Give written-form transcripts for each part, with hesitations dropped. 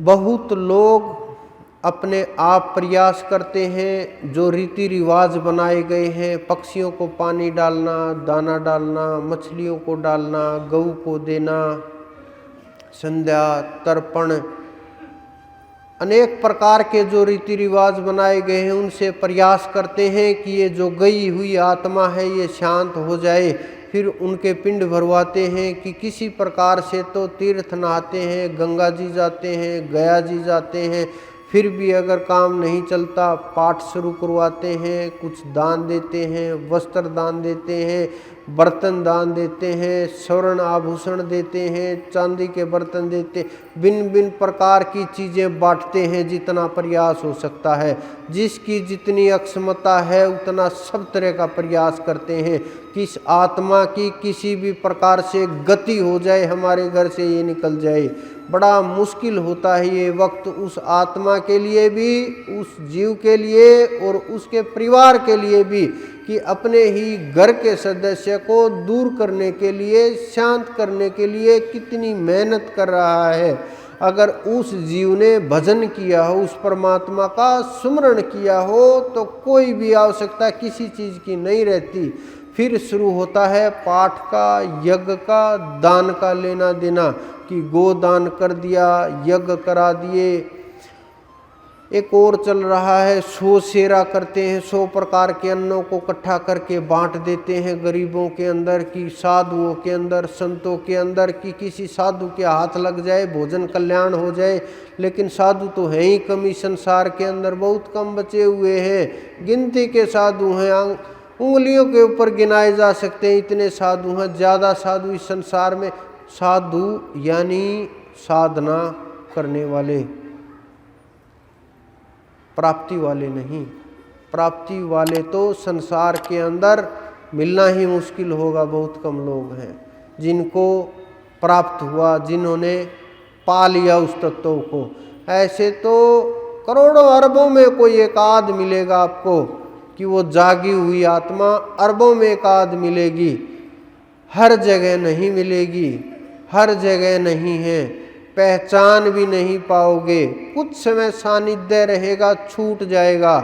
बहुत लोग अपने आप प्रयास करते हैं, जो रीति रिवाज बनाए गए हैं, पक्षियों को पानी डालना, दाना डालना, मछलियों को डालना, गऊ को देना, संध्या तर्पण, अनेक प्रकार के जो रीति रिवाज बनाए गए हैं उनसे प्रयास करते हैं कि ये जो गई हुई आत्मा है ये शांत हो जाए। फिर उनके पिंड भरवाते हैं कि किसी प्रकार से तो तीर्थ नहाते हैं, गंगा जी जाते हैं, गया जी जाते हैं, फिर भी अगर काम नहीं चलता पाठ शुरू करवाते हैं, कुछ दान देते हैं, वस्त्र दान देते हैं, बर्तन दान देते हैं, स्वर्ण आभूषण देते हैं, चांदी के बर्तन देते, भिन्न भिन्न प्रकार की चीज़ें बांटते हैं जितना प्रयास हो सकता है। जिसकी जितनी अक्षमता है उतना सब तरह का प्रयास करते हैं कि इस आत्मा की किसी भी प्रकार से गति हो जाए, हमारे घर से ये निकल जाए। बड़ा मुश्किल होता है ये वक्त उस आत्मा के लिए भी, उस जीव के लिए और उसके परिवार के लिए भी, कि अपने ही घर के सदस्य को दूर करने के लिए, शांत करने के लिए कितनी मेहनत कर रहा है। अगर उस जीव ने भजन किया हो, उस परमात्मा का सुमरण किया हो, तो कोई भी आवश्यकता किसी चीज़ की नहीं रहती। फिर शुरू होता है पाठ का, यज्ञ का, दान का लेना देना, कि गोदान कर दिया, यज्ञ करा दिए। एक और चल रहा है 100 सेरा करते हैं, 100 प्रकार के अन्नों को इकट्ठा करके बांट देते हैं गरीबों के अंदर, कि साधुओं के अंदर, संतों के अंदर, कि किसी साधु के हाथ लग जाए, भोजन कल्याण हो जाए। लेकिन साधु तो हैं ही कमी संसार के अंदर, बहुत कम बचे हुए हैं, गिनती के साधु हैं, उंगलियों के ऊपर गिनाए जा सकते हैं, इतने साधु हैं। ज़्यादा साधु इस संसार में, साधु यानी साधना करने वाले, प्राप्ति वाले नहीं। प्राप्ति वाले तो संसार के अंदर मिलना ही मुश्किल होगा, बहुत कम लोग हैं जिनको प्राप्त हुआ, जिन्होंने पा लिया उस तत्व को। ऐसे तो करोड़ों अरबों में कोई एक आध मिलेगा आपको, कि वो जागी हुई आत्मा अरबों में एक आध मिलेगी, हर जगह नहीं मिलेगी, हर जगह नहीं है, पहचान भी नहीं पाओगे, कुछ समय सानिध्य रहेगा, छूट जाएगा,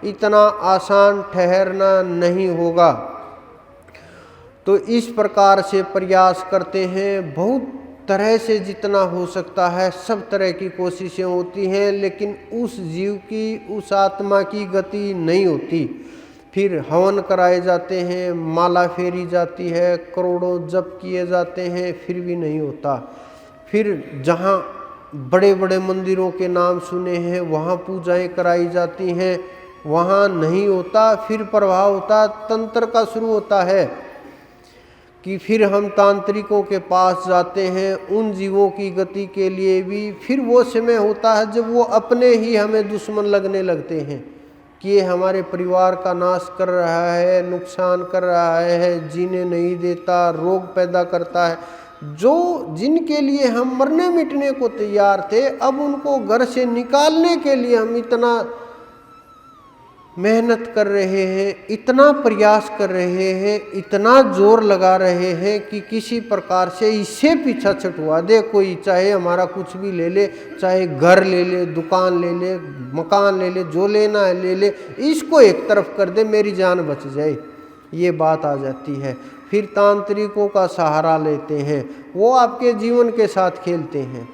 इतना आसान ठहरना नहीं होगा। तो इस प्रकार से प्रयास करते हैं, बहुत तरह से जितना हो सकता है सब तरह की कोशिशें होती हैं, लेकिन उस जीव की, उस आत्मा की गति नहीं होती। फिर हवन कराए जाते हैं, माला फेरी जाती है, करोड़ों जप किए जाते हैं, फिर भी नहीं होता। फिर जहाँ बड़े बड़े मंदिरों के नाम सुने हैं वहाँ पूजाएं कराई जाती हैं, वहाँ नहीं होता। फिर प्रभाव होता तंत्र का शुरू होता है, कि फिर हम तांत्रिकों के पास जाते हैं उन जीवों की गति के लिए भी। फिर वो समय होता है जब वो अपने ही हमें दुश्मन लगने लगते हैं, कि ये हमारे परिवार का नाश कर रहा है, नुकसान कर रहा है, जीने नहीं देता, रोग पैदा करता है। जो जिनके लिए हम मरने मिटने को तैयार थे, अब उनको घर से निकालने के लिए हम इतना मेहनत कर रहे हैं, इतना प्रयास कर रहे हैं, इतना जोर लगा रहे हैं कि किसी प्रकार से इससे पीछा छुटवा दे कोई, चाहे हमारा कुछ भी ले ले, चाहे घर ले ले, दुकान ले ले, मकान ले ले, जो लेना है ले ले, इसको एक तरफ कर दे, मेरी जान बच जाए, ये बात आ जाती है। फिर तांत्रिकों का सहारा लेते हैं, वो आपके जीवन के साथ खेलते हैं,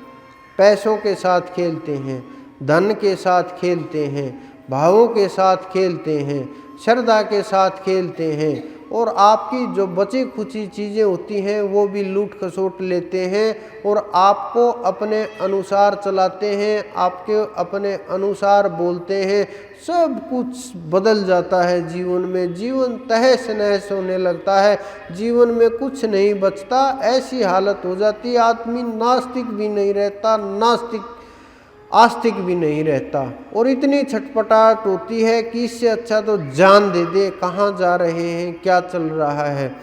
पैसों के साथ खेलते हैं, धन के साथ खेलते हैं, भावों के साथ खेलते हैं, श्रद्धा के साथ खेलते हैं, और आपकी जो बची खुची चीज़ें होती हैं वो भी लूट खसोट लेते हैं और आपको अपने अनुसार चलाते हैं, आपके अपने अनुसार बोलते हैं। सब कुछ बदल जाता है जीवन में, जीवन तहस नहस होने लगता है, जीवन में कुछ नहीं बचता, ऐसी हालत हो जाती है। आदमी नास्तिक भी नहीं रहता, आस्तिक भी नहीं रहता, और इतनी छटपटाहट होती है कि इससे अच्छा तो जान दे दे, कहाँ जा रहे हैं, क्या चल रहा है।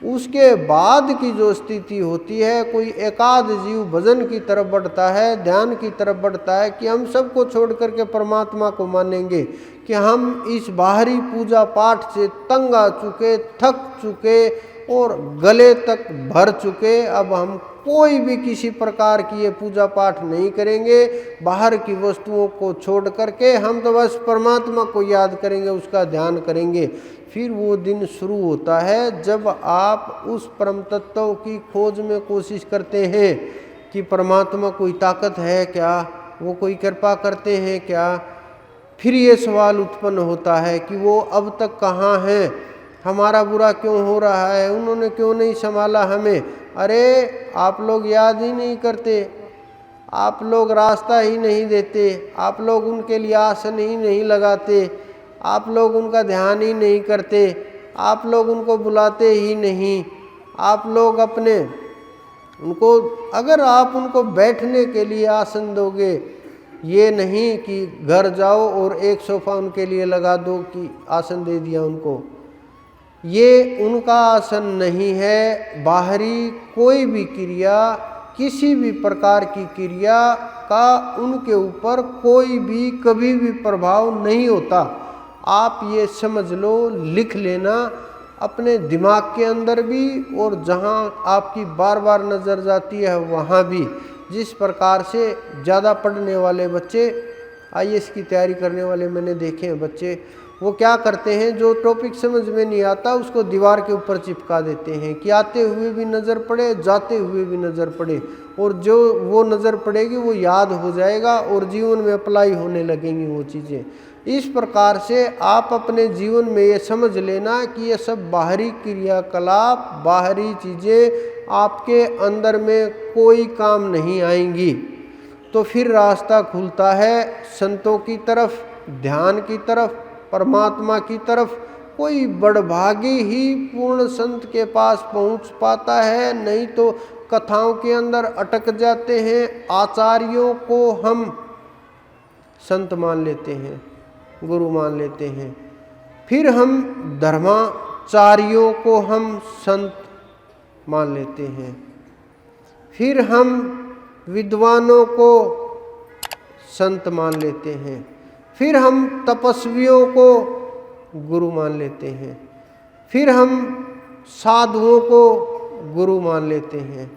उसके बाद की जो स्थिति होती है, कोई एकाध जीव भजन की तरफ बढ़ता है, ध्यान की तरफ बढ़ता है, कि हम सबको छोड़ करके परमात्मा को मानेंगे, कि हम इस बाहरी पूजा पाठ से तंग आ चुके, थक चुके और गले तक भर चुके, अब हम कोई भी किसी प्रकार की ये पूजा पाठ नहीं करेंगे, बाहर की वस्तुओं को छोड़ करके हम तो बस परमात्मा को याद करेंगे, उसका ध्यान करेंगे। फिर वो दिन शुरू होता है जब आप उस परम तत्व की खोज में कोशिश करते हैं कि परमात्मा कोई ताकत है क्या, वो कोई कृपा करते हैं क्या। फिर ये सवाल उत्पन्न होता है कि वो अब तक कहाँ हैं, हमारा बुरा क्यों हो रहा है, उन्होंने क्यों नहीं संभाला हमें। अरे आप लोग याद ही नहीं करते, आप लोग रास्ता ही नहीं देते, आप लोग उनके लिए आसन ही नहीं लगाते, आप लोग उनका ध्यान ही नहीं करते, आप लोग उनको बुलाते ही नहीं। आप लोग अपने उनको, अगर आप उनको बैठने के लिए आसन दोगे, ये नहीं कि घर जाओ और एक सोफ़ा उनके लिए लगा दो कि आसन दे दिया उनको, ये उनका आसन नहीं है। बाहरी कोई भी क्रिया, किसी भी प्रकार की क्रिया का उनके ऊपर कोई भी कभी भी प्रभाव नहीं होता। आप ये समझ लो, लिख लेना अपने दिमाग के अंदर भी, और जहाँ आपकी बार बार नज़र जाती है वहाँ भी। जिस प्रकार से ज़्यादा पढ़ने वाले बच्चे, आईएएस की तैयारी करने वाले मैंने देखे हैं बच्चे, वो क्या करते हैं, जो टॉपिक समझ में नहीं आता उसको दीवार के ऊपर चिपका देते हैं कि आते हुए भी नज़र पड़े, जाते हुए भी नज़र पड़े, और जो वो नज़र पड़ेगी वो याद हो जाएगा और जीवन में अप्लाई होने लगेंगी वो चीज़ें। इस प्रकार से आप अपने जीवन में ये समझ लेना कि ये सब बाहरी क्रियाकलाप, बाहरी चीज़ें आपके अंदर में कोई काम नहीं आएंगी। तो फिर रास्ता खुलता है संतों की तरफ, ध्यान की तरफ, परमात्मा की तरफ। कोई बड़भागी ही पूर्ण संत के पास पहुंच पाता है, नहीं तो कथाओं के अंदर अटक जाते हैं। आचार्यों को हम संत मान लेते हैं, गुरु मान लेते हैं, फिर हम धर्माचार्यों को हम संत मान लेते हैं, फिर हम विद्वानों को संत मान लेते हैं, फिर हम तपस्वियों को गुरु मान लेते हैं, फिर हम साधुओं को गुरु मान लेते हैं,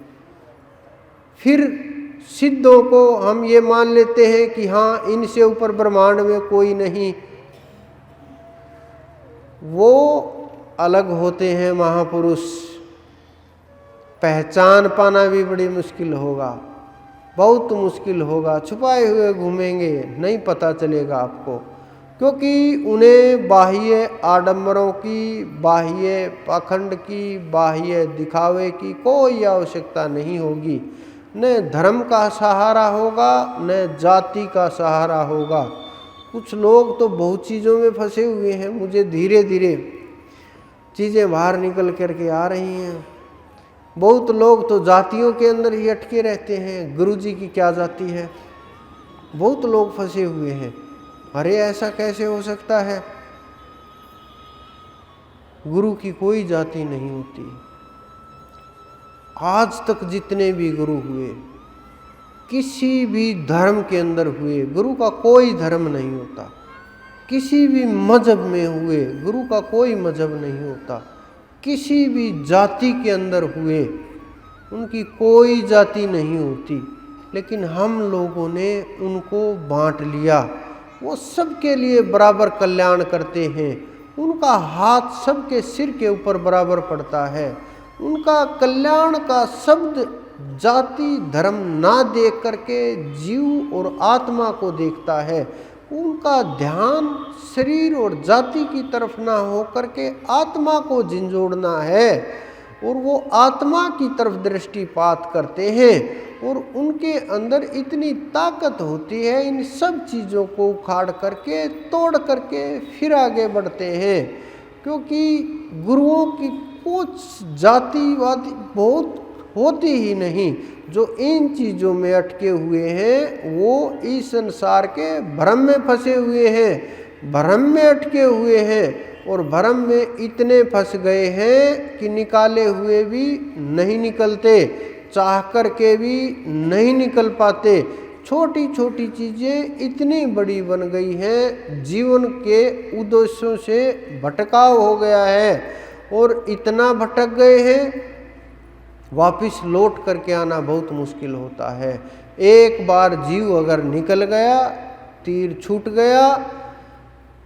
फिर सिद्धों को हम ये मान लेते हैं कि हाँ इनसे ऊपर ब्रह्मांड में कोई नहीं। वो अलग होते हैं महापुरुष, पहचान पाना भी बड़ी मुश्किल होगा, बहुत मुश्किल होगा। छुपाए हुए घूमेंगे, नहीं पता चलेगा आपको, क्योंकि उन्हें बाह्य आडंबरों की, बाह्य पाखंड की, बाह्य दिखावे की कोई आवश्यकता नहीं होगी। न धर्म का सहारा होगा, न जाति का सहारा होगा। कुछ लोग तो बहुत चीज़ों में फंसे हुए हैं, मुझे धीरे धीरे चीज़ें बाहर निकल करके आ रही हैं। बहुत लोग तो जातियों के अंदर ही अटके रहते हैं, गुरुजी की क्या जाति है, बहुत लोग फंसे हुए हैं। अरे ऐसा कैसे हो सकता है, गुरु की कोई जाति नहीं होती। आज तक जितने भी गुरु हुए, किसी भी धर्म के अंदर हुए, गुरु का कोई धर्म नहीं होता। किसी भी मजहब में हुए, गुरु का कोई मजहब नहीं होता। किसी भी जाति के अंदर हुए, उनकी कोई जाति नहीं होती। लेकिन हम लोगों ने उनको बांट लिया। वो सबके लिए बराबर कल्याण करते हैं, उनका हाथ सबके सिर के ऊपर बराबर पड़ता है। उनका कल्याण का शब्द जाति धर्म ना देख करके जीव और आत्मा को देखता है। उनका ध्यान शरीर और जाति की तरफ ना हो करके आत्मा को झंझोड़ना है, और वो आत्मा की तरफ दृष्टिपात करते हैं। और उनके अंदर इतनी ताकत होती है, इन सब चीज़ों को उखाड़ करके, तोड़ करके फिर आगे बढ़ते हैं। क्योंकि गुरुओं की कुछ जातिवादी बहुत होती ही नहीं। जो इन चीज़ों में अटके हुए हैं वो इस संसार के भ्रम में फंसे हुए हैं, भ्रम में अटके हुए हैं, और भ्रम में इतने फंस गए हैं कि निकाले हुए भी नहीं निकलते, चाह करके भी नहीं निकल पाते। छोटी छोटी चीज़ें इतनी बड़ी बन गई हैं, जीवन के उद्देश्यों से भटकाव हो गया है, और इतना भटक गए हैं वापस लौट करके आना बहुत मुश्किल होता है। एक बार जीव अगर निकल गया, तीर छूट गया,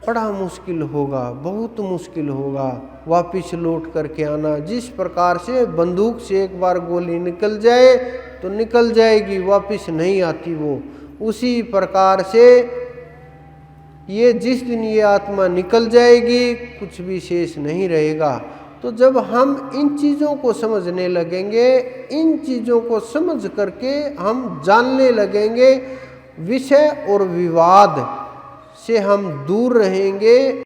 बड़ा मुश्किल होगा, बहुत मुश्किल होगा वापस लौट करके आना। जिस प्रकार से बंदूक से एक बार गोली निकल जाए तो निकल जाएगी, वापस नहीं आती वो, उसी प्रकार से ये जिस दिन ये आत्मा निकल जाएगी कुछ भी शेष नहीं रहेगा। तो जब हम इन चीज़ों को समझने लगेंगे, इन चीज़ों को समझ करके हम जानने लगेंगे, विषय और विवाद से हम दूर रहेंगे